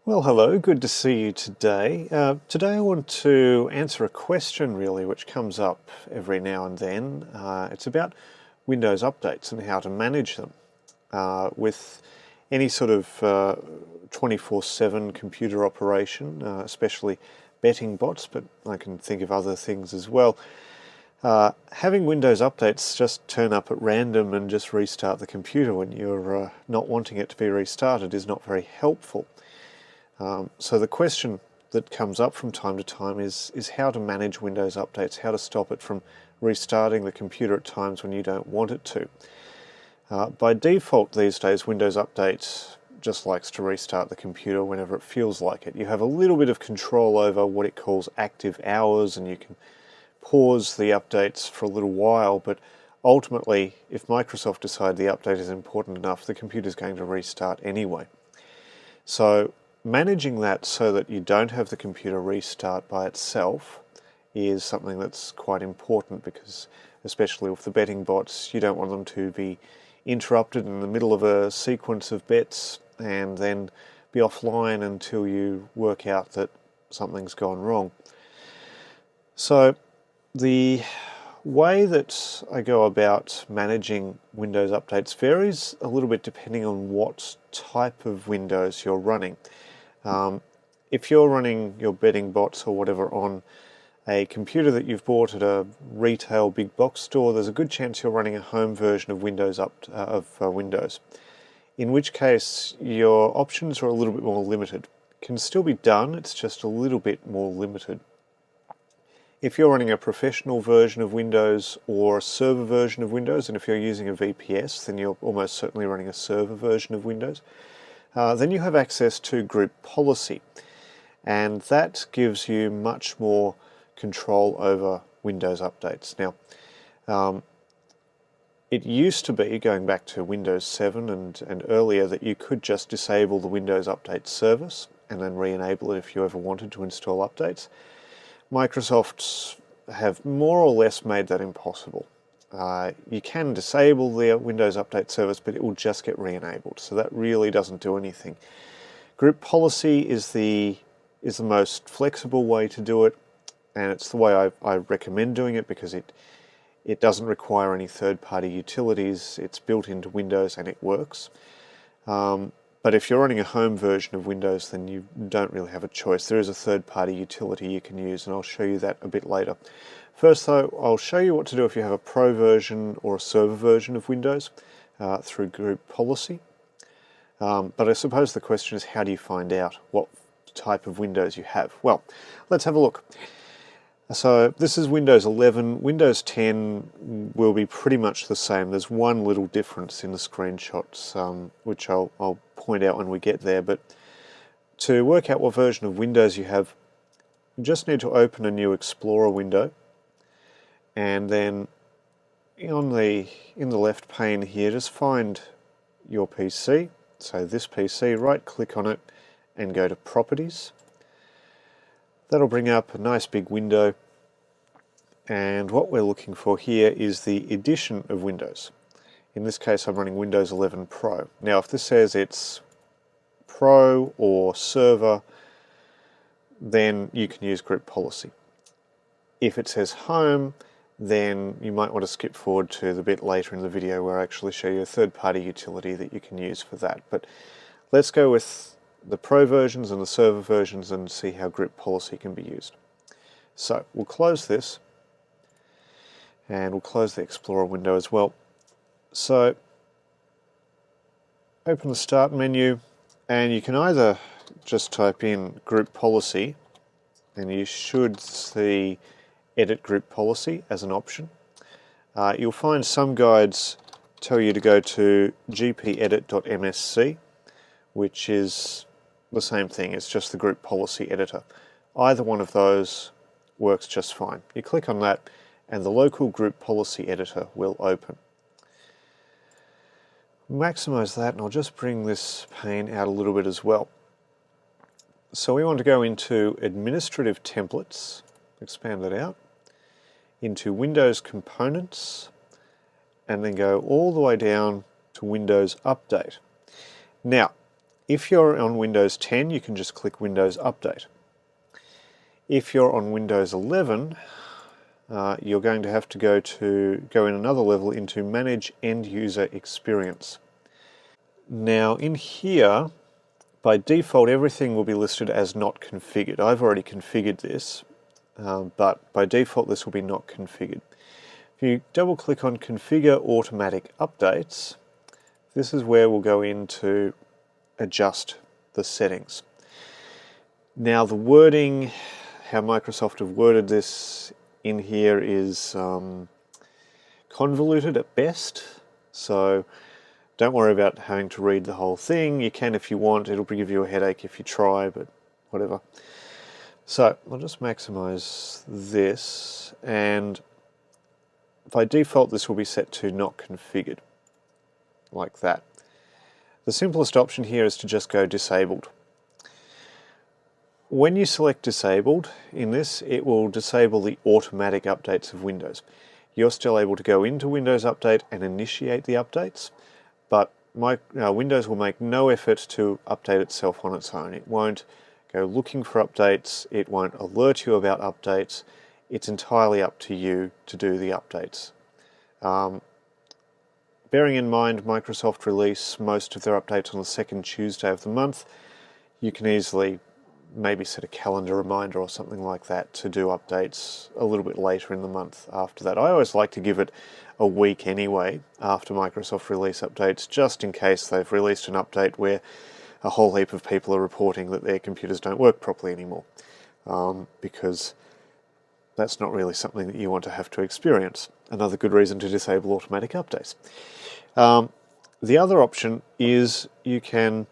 Well, hello, good to see you today. Today I want to answer a question really which comes up every now and then. It's about Windows updates and how to manage them. With any sort of 24/7 computer operation, especially betting bots, but I can think of other things as well. Having Windows updates just turn up at random and just restart the computer when you're not wanting it to be restarted is not very helpful. So the question that comes up from time to time is how to manage Windows updates, how to stop it from restarting the computer at times when you don't want it to. By default these days, Windows Update just likes to restart the computer whenever it feels like it. You have a little bit of control over what it calls active hours, and you can pause the updates for a little while, but ultimately, if Microsoft decide the update is important enough, the computer is going to restart anyway. So managing that so that you don't have the computer restart by itself is something that's quite important, because especially with the betting bots, you don't want them to be interrupted in the middle of a sequence of bets and then be offline until you work out that something's gone wrong. So the way that I go about managing Windows updates varies a little bit depending on what type of Windows you're running. If you're running your betting bots or whatever on a computer that you've bought at a retail big box store, there's a good chance you're running a home version of Windows, in which case your options are a little bit more limited. It can still be done, it's just a little bit more limited. If you're running a professional version of Windows or a server version of Windows, and if you're using a VPS, then you're almost certainly running a server version of Windows, then you have access to group policy, and that gives you much more control over Windows updates. Now, it used to be, going back to Windows 7 and earlier, that you could just disable the Windows Update service and then re-enable it if you ever wanted to install updates. Microsoft have more or less made that impossible. You can disable the Windows Update service, but it will just get re-enabled, so that really doesn't do anything. Group policy is the most flexible way to do it, and it's the way I recommend doing it, because it doesn't require any third-party utilities. It's built into Windows and it works. But if you're running a home version of Windows, then you don't really have a choice. There is a third-party utility you can use, and I'll show you that a bit later. First though, I'll show you what to do if you have a pro version or a server version of Windows through group policy. But I suppose the question is, how do you find out what type of Windows you have? Well, let's have a look. So this is Windows 11. Windows 10 will be pretty much the same. There's one little difference in the screenshots, which I'll point out when we get there. But to work out what version of Windows you have, you just need to open a new Explorer window, and then in the left pane here, just find your PC. So this PC, right-click on it and go to Properties. That'll bring up a nice big window, and what we're looking for here is the edition of Windows. In this case I'm running Windows 11 Pro. Now if this says it's Pro or Server, then you can use group policy. If it says Home, then you might want to skip forward to the bit later in the video where I actually show you a third-party utility that you can use for that. But let's go with the Pro versions and the server versions and see how group policy can be used. So we'll close this, and we'll close the Explorer window as well. So open the Start menu, and you can either just type in group policy, and you should see Edit Group Policy as an option. You'll find some guides tell you to go to gpedit.msc, which is the same thing, it's just the group policy editor. Either one of those works just fine. You click on that and the local group policy editor will open. Maximize that, and I'll just bring this pane out a little bit as well. So we want to go into Administrative Templates, expand that out, into Windows Components, and then go all the way down to Windows Update. Now, If you're on Windows 10, you can just click Windows Update. If you're on Windows 11, you're going to have to go in another level into Manage End User Experience. Now in here, by default, everything will be listed as not configured. I've already configured this, but by default this will be not configured. If you double click on Configure Automatic Updates, this is where we'll go in to adjust the settings. Now the wording, how Microsoft have worded this in here is convoluted at best, so don't worry about having to read the whole thing. You can if you want. It'll give you a headache if you try, but whatever. So I'll just maximize this, and by default this will be set to not configured, like that. The simplest option here is to just go disabled. When you select disabled in this, it will disable the automatic updates of Windows. You're still able to go into Windows Update and initiate the updates, but Windows will make no effort to update itself on its own. It won't go looking for updates, it won't alert you about updates. It's entirely up to you to do the updates. Bearing in mind Microsoft release most of their updates on the second Tuesday of the month, you can easily maybe set a calendar reminder or something like that to do updates a little bit later in the month after that. I always like to give it a week anyway after Microsoft release updates, just in case they've released an update where a whole heap of people are reporting that their computers don't work properly anymore, because that's not really something that you want to have to experience. Another good reason to disable automatic updates. The other option is you can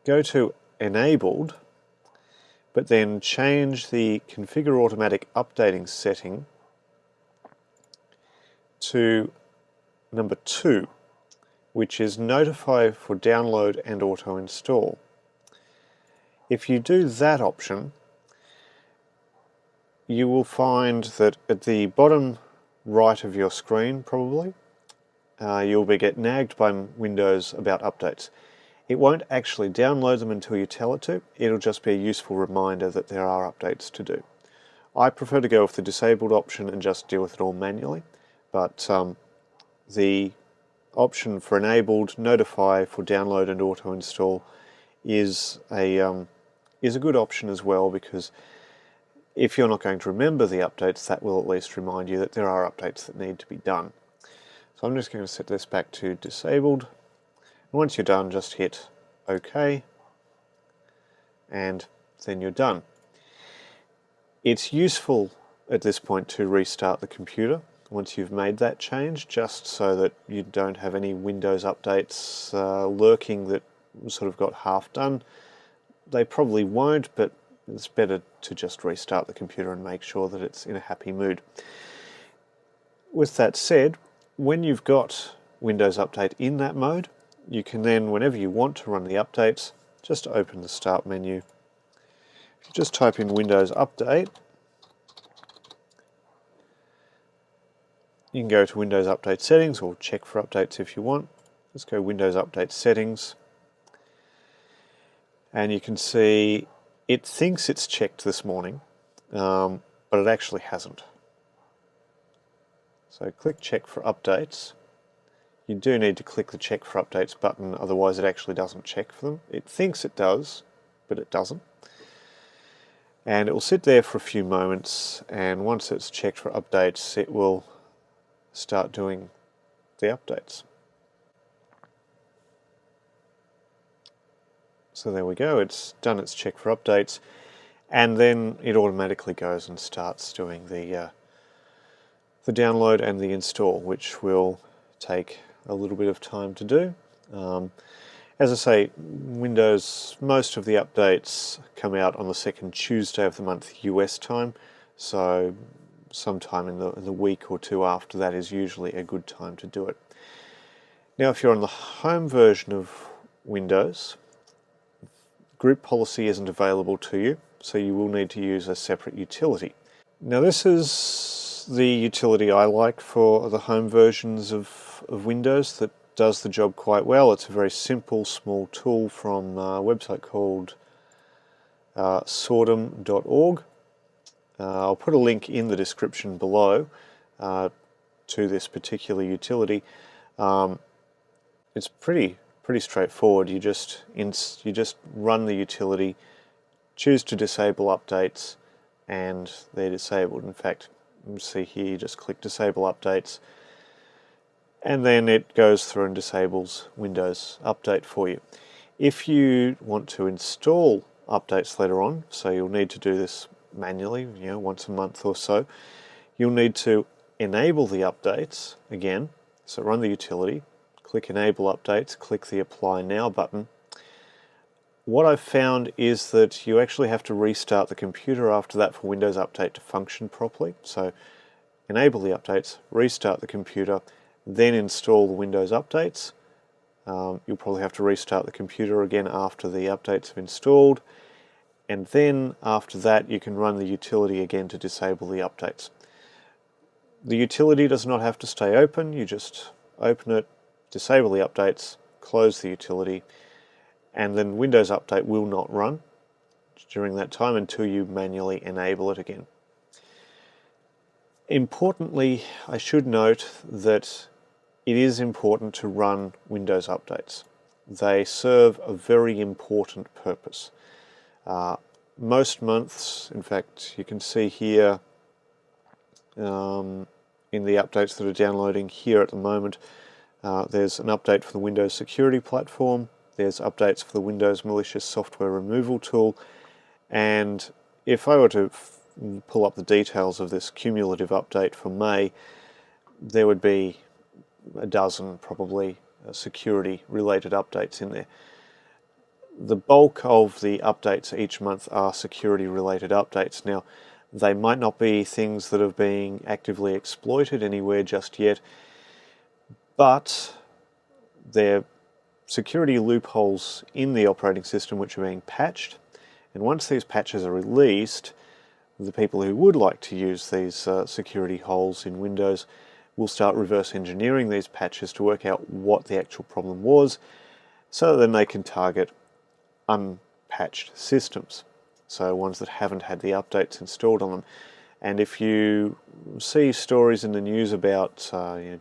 go to Enabled, but then change the Configure Automatic Updating setting to number 2, which is Notify for Download and Auto Install. If you do that option, you will find that at the bottom right of your screen, probably, you'll get nagged by Windows about updates. It won't actually download them until you tell it to. It'll just be a useful reminder that there are updates to do. I prefer to go with the disabled option and just deal with it all manually, but the option for enabled, notify for download and auto install is a good option as well, because if you're not going to remember the updates, that will at least remind you that there are updates that need to be done. So I'm just going to set this back to disabled. Once you're done, just hit OK, and then you're done. It's useful at this point to restart the computer once you've made that change, just so that you don't have any Windows updates lurking that sort of got half done. They probably won't, but it's better to just restart the computer and make sure that it's in a happy mood. With that said, when you've got Windows Update in that mode, you can then, whenever you want to run the updates, just open the Start menu. If you just type in Windows Update, you can go to Windows Update Settings, or check for updates if you want. Let's go Windows Update Settings, and you can see it thinks it's checked this morning, but it actually hasn't. So click Check for Updates. You do need to click the Check for Updates button, otherwise it actually doesn't check for them. It thinks it does, but it doesn't. And it will sit there for a few moments, and once it's checked for updates, it will start doing the updates. So there we go, it's done its check for updates, and then it automatically goes and starts doing the download and the install, which will take a little bit of time to do. As I say, Windows, most of the updates come out on the second Tuesday of the month US time, so sometime in the week or two after that is usually a good time to do it. Now if you're on the home version of Windows, group policy isn't available to you, so you will need to use a separate utility. Now this is the utility I like for the home versions of Windows that does the job quite well. It's a very simple, small tool from a website called sortum.org. I'll put a link in the description below to this particular utility. It's pretty straightforward. You just run the utility, choose to disable updates, and they're disabled. In fact, you can see here, you just click disable updates, and then it goes through and disables Windows Update for you. If you want to install updates later on, so you'll need to do this manually, once a month or so, you'll need to enable the updates again. So run the utility, click enable updates, click the apply now button. What I've found is that you actually have to restart the computer after that for Windows Update to function properly. So enable the updates, restart the computer, then install the Windows updates. You'll probably have to restart the computer again after the updates have installed, and then after that you can run the utility again to disable the updates. The utility does not have to stay open. You just open it, disable the updates, close the utility, and then Windows Update will not run during that time until you manually enable it again. Importantly, I should note that it is important to run Windows updates. They serve a very important purpose. Most months, in fact, you can see here in the updates that are downloading here at the moment, there's an update for the Windows Security Platform, there's updates for the Windows Malicious Software Removal Tool, and if I were to pull up the details of this cumulative update for May, there would be a dozen probably security related updates in there. The bulk of the updates each month are security related updates. Now, they might not be things that are being actively exploited anywhere just yet, but they're security loopholes in the operating system which are being patched, and once these patches are released, the people who would like to use these security holes in Windows will start reverse engineering these patches to work out what the actual problem was, so then they can target unpatched systems, so ones that haven't had the updates installed on them. And if you see stories in the news about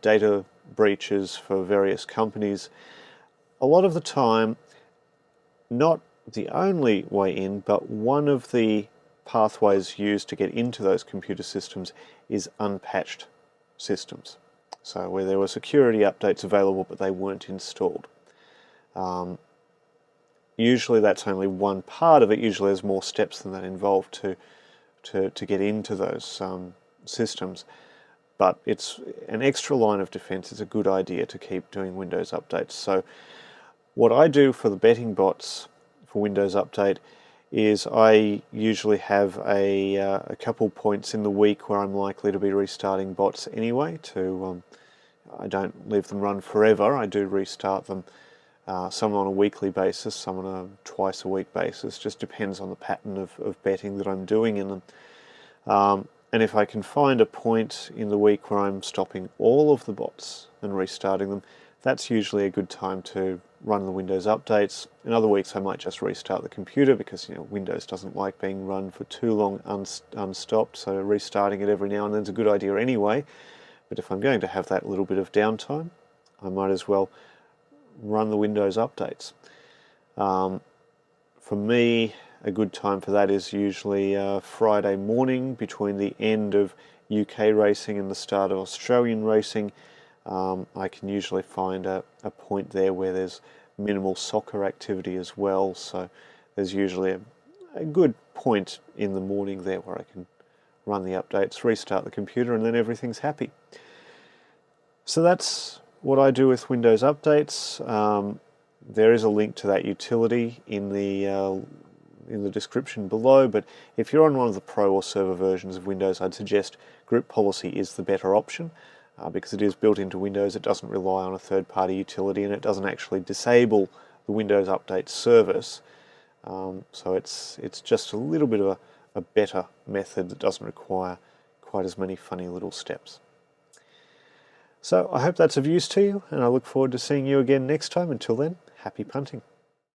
data breaches for various companies, a lot of the time, not the only way in, but one of the pathways used to get into those computer systems is unpatched systems. So where there were security updates available but they weren't installed. Usually that's only one part of it. Usually there's more steps than that involved to get into those systems. But it's an extra line of defense. It's a good idea to keep doing Windows updates. So what I do for the betting bots for Windows Update is I usually have a couple points in the week where I'm likely to be restarting bots anyway. I don't leave them run forever. I do restart them, some on a weekly basis, some on a twice a week basis. Just depends on the pattern of betting that I'm doing in them. And if I can find a point in the week where I'm stopping all of the bots and restarting them, that's usually a good time to run the Windows updates. In other weeks I might just restart the computer because Windows doesn't like being run for too long unstopped, so restarting it every now and then is a good idea anyway. But if I'm going to have that little bit of downtime, I might as well run the Windows updates. For me, a good time for that is usually Friday morning between the end of UK racing and the start of Australian racing. I can usually find a point there where there's minimal soccer activity as well, so there's usually a good point in the morning there where I can run the updates, restart the computer, and then everything's happy. So that's what I do with Windows updates. There is a link to that utility in the description below, but if you're on one of the Pro or Server versions of Windows, I'd suggest Group Policy is the better option. Because it is built into Windows, it doesn't rely on a third-party utility, and it doesn't actually disable the Windows Update service. So it's just a little bit of a better method that doesn't require quite as many funny little steps. So I hope that's of use to you, and I look forward to seeing you again next time. Until then, happy punting.